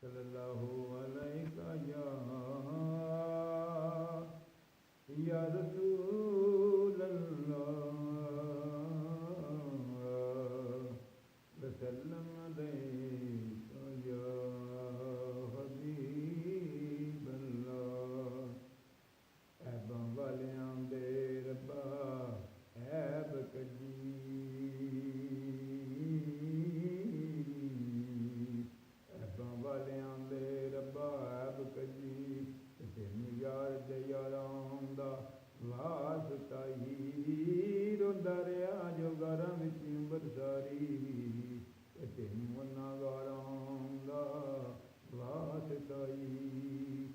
صلی اللہ علیہ یا رسول اللہ وسلم علیک یا حبیب اللہ عیباں والیاں دے ربا عیب کجی عیباں والیاں دے ربا عیب کجی تینوں یار دے یاراں دا واسطہ ہی روندا رہیا جو گھراں وچ عمر ساری تینوں انہاں غاراں دا واسطہ ہی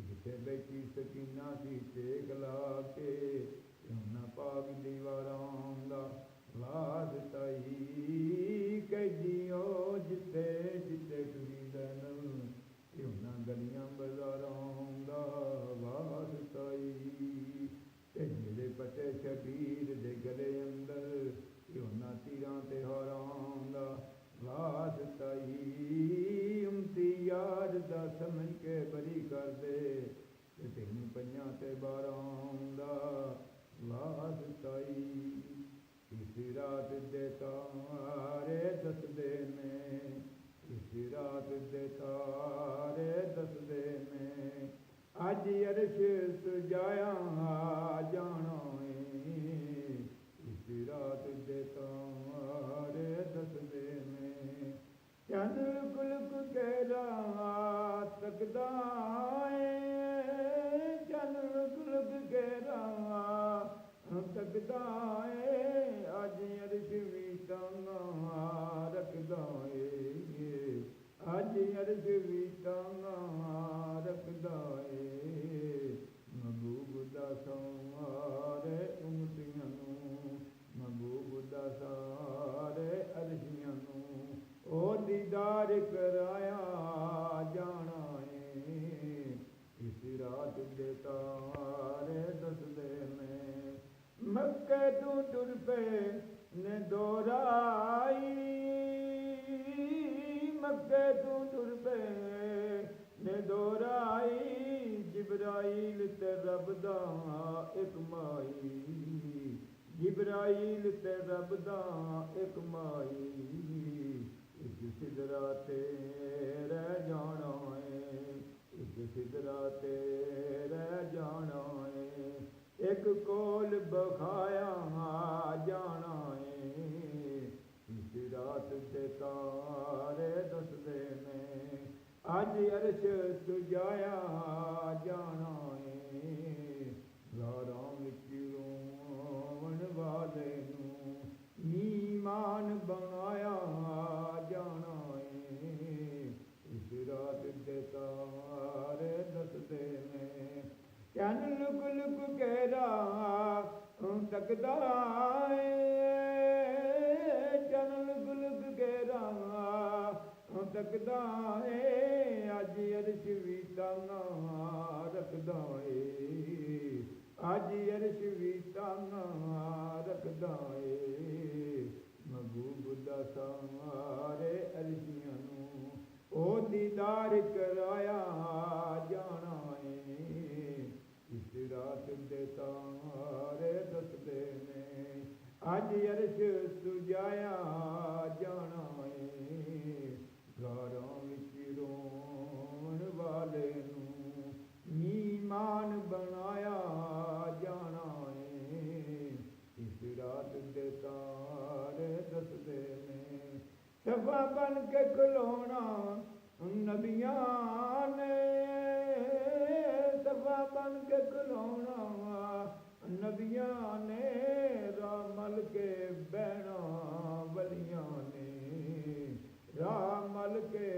جتھے بیٹھی سکینہ سی ٹیک لا کے انہاں پاک دیواراں دا واسطہ ہی قیدیو جتھے جتھے ٹری دین انہاں گلیاں بازاراں دا واسطہ ہی جڑے پٹے شبیر دے گلے اندر انہاں تیراں تے ہاراں دا واسطہ ہی امتی یار دا سمجھ کے بری کر دے تینوں پنجاں تے باراں دا واسطہ ہی اس رات دے تارے دس دے نے اس رات دے تارے دس دے نے اج عرش سجایا جانا ہے اس رات دے تارے دس دے نے چند لک لک کے راہ تکدا ہے چند لک لک کے راہ تکدا ہے اج عرش وی ٹانگاں رکھدا ہے اج عرش وی ٹانگاں رکھدا ہے محبوب دا سارے امتیاں نوں محبوب دا سارے عرشیاں نوں او دیدار کرایا جانا ہے اس رات دے تارے دس دے نے مکے تو ٹر پے نے دورائی مکے تو ٹر پے نے دورائی جبرائیل تے رب دا ایک مائی جبرائیل تے رب دا ایک مائی ایک سدرا تے رہ جانا ہے ایک سدرا تے رہ جانا ہے ایک کول بخایا جانا ہے اس رات دے تارے دس دے نے اج عرش سجایا جانا ہے غاراں وچ رون والے نوں میمان بنایا جانا ہے اس رات دے تارے دس دے نے چن لک لک کے راہ تکدا ہے چن لک لک کے راہ تکدا ہے اج عرش وی ٹانگاں رکھدا ہے اج عرش وی ٹانگاں رکھدا ہے محبوب دا سارے عرشیاں نوں او دیدار کرایا جانا ہے اس رات دے تارے دس دے نے اج عرش سجایا جانا ہے غاراں وچ رون والے نوں میمان بنایا جانا ہے اس رات دے تارے دس دے نے صفا بن کے کھلونا نبیاں نے صفا بن کے کھلونا نبیاں نے راہ مل کے بہنا ولیاں نے راہ مل کے